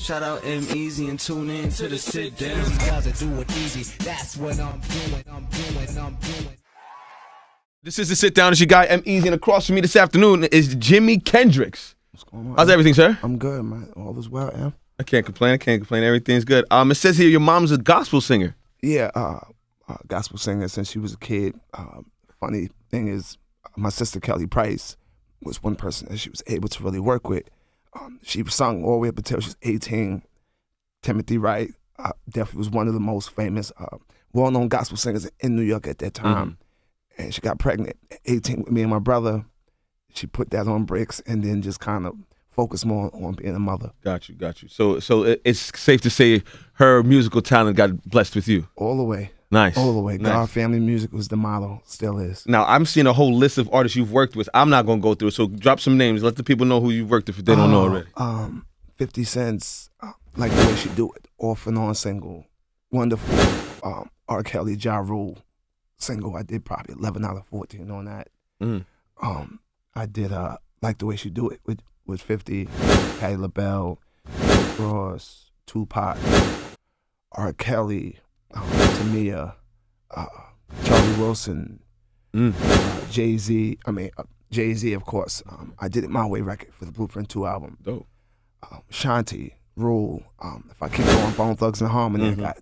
Shout out EmEz and tune in to the sit down. Doesn't do it easy. That's what I'm doing. This is the sit down. It's your guy EmEz, and across from me this afternoon is Jimi Kendrix. What's going on? How's everything, sir? I'm good, man. All is well, Em. I can't complain. Everything's good. It says here your mom's a gospel singer. Yeah, gospel singer since she was a kid. Funny thing is, my sister Kelly Price was one person that she was able to really work with. She sung all the way up until she was 18. Timothy Wright definitely was one of the most famous, well-known gospel singers in New York at that time. And she got pregnant at 18 with me and my brother. She put that on bricks and then just kind of focused more on being a mother. Got you. So it's safe to say her musical talent got blessed with you. All the way. Nice. All the way. Nice. God Family Music was the motto, still is. Now, I'm seeing a whole list of artists you've worked with. I'm not going to go through it, so drop some names. Let the people know who you've worked with if they don't know already. 50 Cent's Like the Way She Do It, off and on single. Wonderful. R. Kelly, Ja Rule single. I did probably 11 out of 14 on that. I did Like the Way She Do It with 50, Patti LaBelle, Ross, Tupac, R. Kelly, Tamia, Charlie Wilson, Jay-Z. Jay-Z, of course. I did it my way record for the Blueprint 2 album. Dope. Shanti, Rule. If I keep going, Bone Thugs and Harmony. I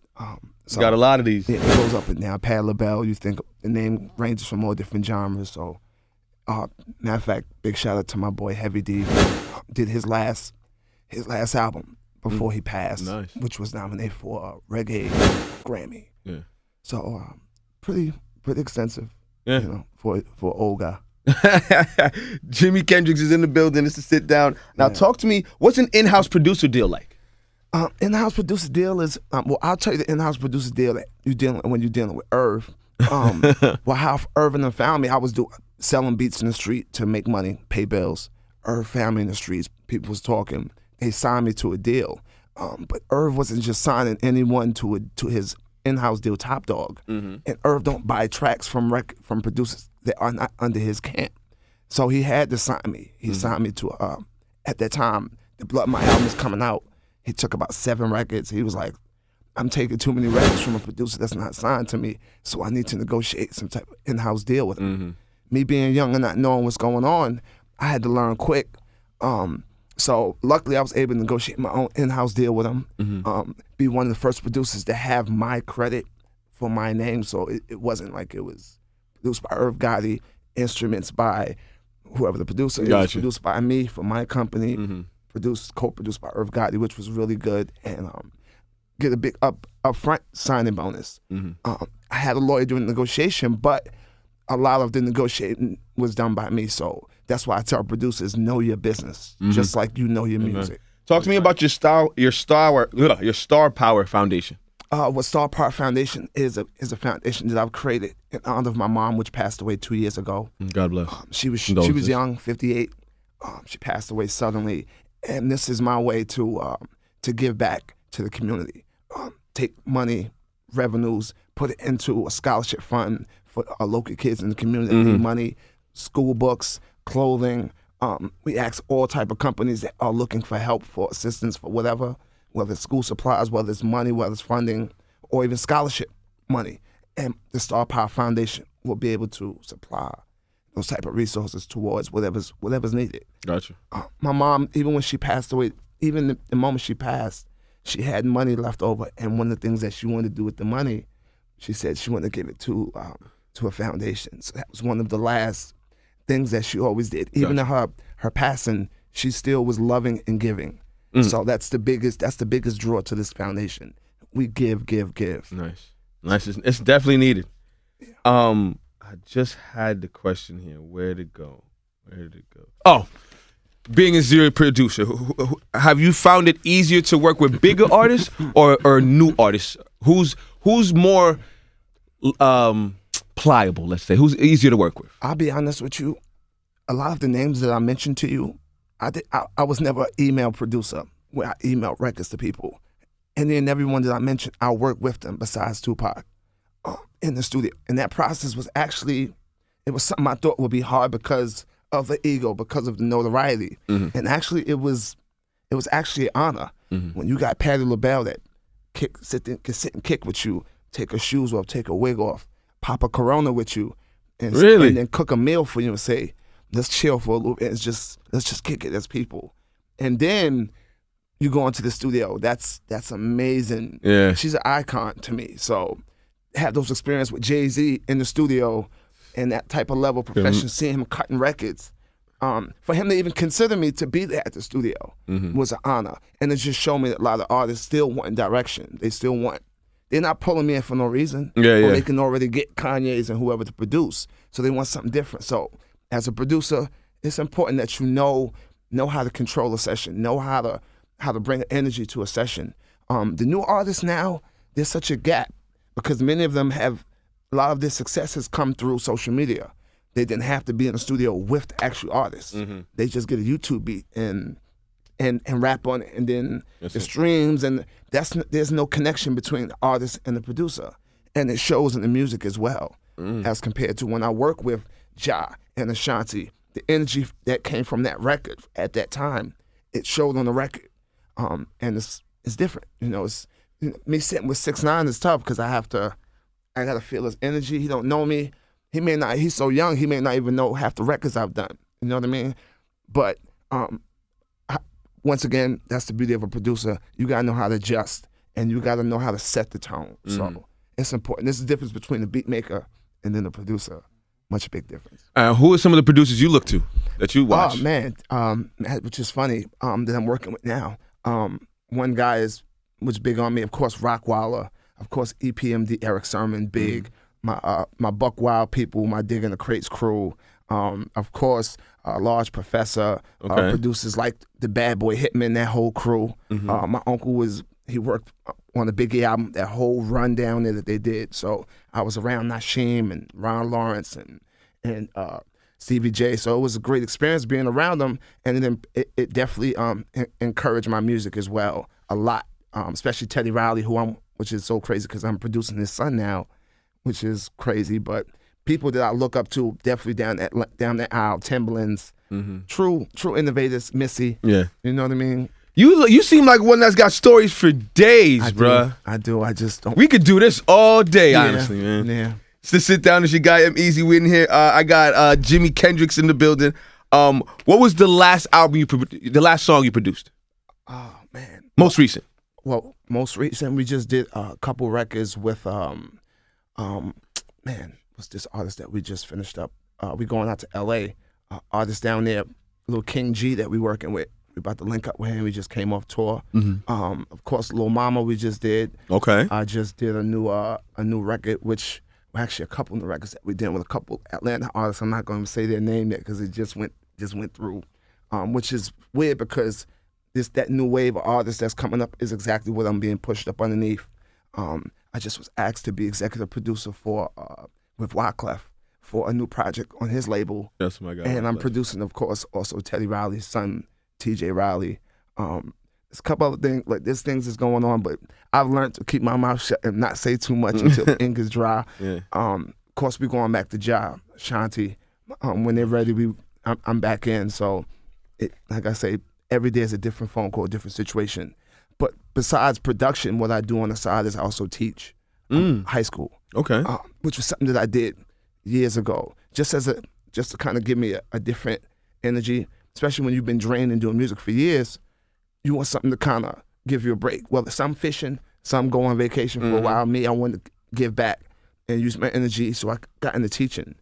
got a lot of these. Yeah, it goes up and down. Patti LaBelle, you think the name ranges from all different genres. So, matter of fact, big shout out to my boy Heavy D. Did his last album before he passed, which was nominated for a reggae Grammy. Yeah. So pretty extensive. Yeah. You know, for old guy. Jimi Kendrix is in the building. It's a sit down. Now talk to me. What's an in-house producer deal like? In-house producer deal is well, I'll tell you the in-house producer deal that when you're dealing with Irv. Well, how Irv and them found me, I was selling beats in the street to make money, pay bills. Irv found me in the streets. People was talking. They signed me to a deal. But Irv wasn't just signing anyone to his in-house deal, Top Dog. And Irv don't buy tracks from producers that are not under his camp. So he had to sign me. He signed me to, at that time, the Blood My album was coming out. He took about 7 records. He was like, I'm taking too many records from a producer that's not signed to me, so I need to negotiate some type of in-house deal with him. Me being young and not knowing what's going on, I had to learn quick. So luckily I was able to negotiate my own in-house deal with him, be one of the first producers to have my credit for my name. So it wasn't like it was produced by Irv Gotti, instruments by whoever the producer is, produced by me for my company, co-produced by Irv Gotti, which was really good, and get a big upfront signing bonus. I had a lawyer doing the negotiation, but a lot of the negotiating was done by me, so that's why I tell producers, know your business, just like you know your music. Talk to me about your Star Power Foundation. What Star Power Foundation is a foundation that I've created in honor of my mom, which passed away 2 years ago. God bless. She was young, 58. She passed away suddenly, and this is my way to give back to the community. Take money, revenues, put it into a scholarship fund for our local kids in the community that need money, school books, clothing. We ask all type of companies that are looking for help, for assistance, for whatever, whether it's school supplies, whether it's money, whether it's funding, or even scholarship money. And the Star Power Foundation will be able to supply those type of resources towards whatever's needed. Gotcha. My mom, even when she passed away, even the moment she passed, she had money left over, and one of the things that she wanted to do with the money, she said she wanted to give it to a foundation. So that was one of the last things that she always did. Even in her passing, she still was loving and giving. So that's the biggest draw to this foundation. We give. Nice. It's definitely needed. I just had the question here. Where'd it go? Oh, being a zero producer, have you found it easier to work with bigger artists or new artists? Who's more pliable, let's say? Who's easier to work with? I'll be honest with you. A lot of the names that I mentioned to you, I was never an email producer where I emailed records to people. And then everyone that I mentioned, I worked with them besides Tupac in the studio. And that process was actually, it was something I thought would be hard because of the ego, because of the notoriety. And actually it was it was actually an honor when you got Patti Labelle that can sit and kick with you, take her shoes off, take her wig off, pop a Corona with you, and then cook a meal for you and say, let's chill for a little bit. Let's just kick it as people. And then you go into the studio. That's amazing. Yeah. She's an icon to me. So have those experiences with Jay-Z in the studio and that type of level of profession, seeing him cutting records. For him to even consider me to be there at the studio was an honor. And it just showed me that a lot of artists still want direction. They're not pulling me in for no reason. Or they can already get Kanye's and whoever to produce. So they want something different. So as a producer, it's important that you know how to control a session, know how to bring energy to a session. The new artists now, there's such a gap because many of them have, a lot of their success has come through social media. They didn't have to be in the studio with the actual artists. They just get a YouTube beat and rap on it, and then the streams, and there's no connection between the artist and the producer. And it shows in the music as well, as compared to when I work with Ja and Ashanti. The energy that came from that record at that time, it showed on the record. And it's different. It's me sitting with 6ix9ine is tough because I gotta feel his energy. He don't know me. He's so young, he may not even know half the records I've done. You know what I mean? But once again, that's the beauty of a producer. You gotta know how to adjust, and you gotta know how to set the tone. So it's important. There's a difference between the beat maker and then the producer. Much big difference. Who are some of the producers you look to that you watch? Oh man, which is funny that I'm working with now. One guy was big on me, of course, Rockwaller, of course, EPMD, Eric Sermon, big. My Buck Wild people, my Dig in the Crates crew, of course, Large Professor, producers like the Bad Boy Hitman, that whole crew. My uncle he worked on the Biggie album, that whole run down there that they did. So I was around Nasheem and Ron Lawrence and Stevie J. So it was a great experience being around them, and then it definitely encouraged my music as well a lot, especially Teddy Riley, which is so crazy because I'm producing his son now, which is crazy. But people that I look up to definitely down that aisle, Timbaland's, true innovators, Missy. Yeah, you know what I mean. You seem like one that's got stories for days, bruh. I do. I just don't. We could do this all day, honestly, man. Yeah. To sit down as your guy, EmEz. We in here. I got Jimi Kendrix in the building. What was the last the last song you produced? Oh man. Most recent. Well, most recent, we just did a couple records with man, what's this artist that we just finished up? We going out to LA. Artist down there, Lil King G that we working with. We about to link up with him. We just came off tour. Of course, Lil Mama we just did. Okay. I just did a new record, which actually a couple of the records that we did with a couple Atlanta artists. I'm not going to say their name yet because it just went through, which is weird because that new wave of artists that's coming up is exactly what I'm being pushed up underneath. I just was asked to be executive producer with Wyclef for a new project on his label. That's my guy. And I'm producing, of course, also Teddy Riley's son, TJ Riley. There's a couple other things, like there's things that's going on, but I've learned to keep my mouth shut and not say too much until the ink is dry. Yeah. Of course, we're going back to Ja, Shanti. When they're ready, I'm back in. So, like I say, every day is a different phone call, a different situation. But besides production, what I do on the side is I also teach high school. Okay. Which was something that I did years ago, just to kind of give me a different energy, especially when you've been drained and doing music for years. You want something to kind of give you a break. Well, some fishing, some go on vacation for a while. Me, I wanted to give back and use my energy, so I got into teaching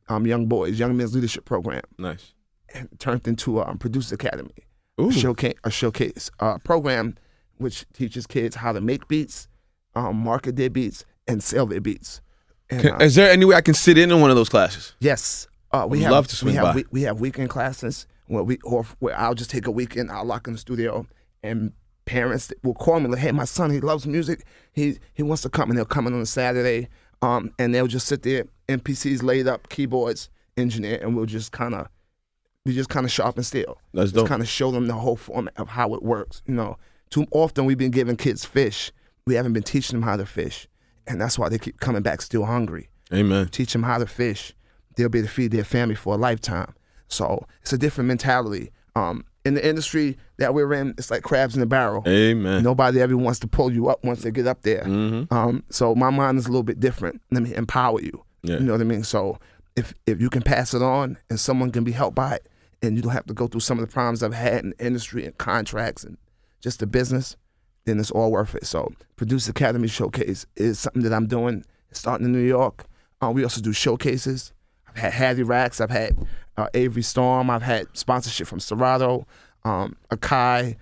young men's leadership program. Nice. And turned into a Producer Academy, a showcase program which teaches kids how to make beats, market their beats, and sell their beats. And, is there any way I can sit in on one of those classes? Yes. We have weekend classes where I'll just take a weekend, I'll lock in the studio, and parents will call me like, hey, my son, he loves music, he wants to come, and they'll come in on a Saturday, and they'll just sit there, MPCs laid up, keyboards, engineer, and we just kind of sharpen steel. That's dope. Just kind of show them the whole format of how it works. Too often we've been giving kids fish, we haven't been teaching them how to fish, and that's why they keep coming back still hungry. Amen. Teach them how to fish, they'll be able to feed their family for a lifetime. So it's a different mentality. in the industry that we're in, it's like crabs in a barrel. Amen. Nobody ever wants to pull you up once they get up there. So my mind is a little bit different. Let me empower you. Yeah. You know what I mean? So if you can pass it on and someone can be helped by it, and you don't have to go through some of the problems I've had in the industry and contracts and just the business, then it's all worth it. So Producer Academy Showcase is something that I'm doing. It's starting in New York. We also do showcases. I've had Hattie Racks. I've had Avery Storm. I've had sponsorship from Serato, Akai,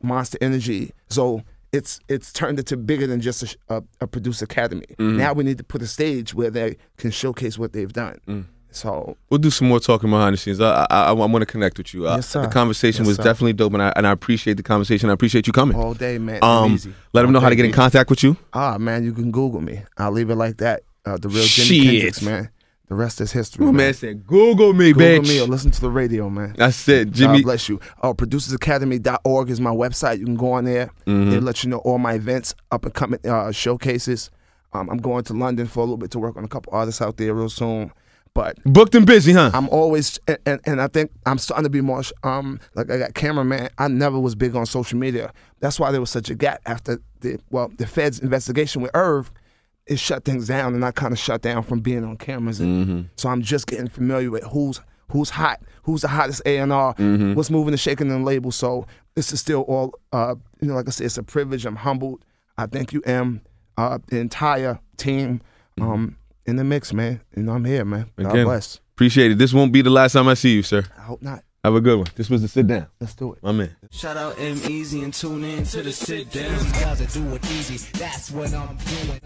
Monster Energy. So it's turned into bigger than just a Producer Academy. Now we need to put a stage where they can showcase what they've done. So we'll do some more talking behind the scenes. I want to connect with you. Yes, sir. The conversation was definitely dope, and I appreciate the conversation. I appreciate you coming. All day, man. Easy. Let them know how to get in contact with you. Man, you can Google me. I'll leave it like that. The real Jimi Kendrix, man. The rest is history. My man said, Google me, Google bitch. me or listen to the radio, man. That's it, Jimmy. God bless you. Producersacademy.org is my website. You can go on there. It'll let you know all my events, up and coming showcases. I'm going to London for a little bit to work on a couple artists out there real soon. But booked and busy, huh? I'm always, and I think I'm starting to be more, like I got cameraman. I never was big on social media. That's why there was such a gap after the Fed's investigation with Irv. It shut things down, and I kind of shut down from being on cameras. And so I'm just getting familiar with who's hot, who's the hottest A&R, what's moving and shaking in the label. So this is still all, like I said, it's a privilege. I'm humbled. I thank you, the entire team. In the mix, man. I'm here, man. God bless. Appreciate it. This won't be the last time I see you, sir. I hope not. Have a good one. This was the Sit Down. Let's do it. My man. Shout out EmEz and tune in to the Sit Down. Doesn't do it easy. That's what I'm doing.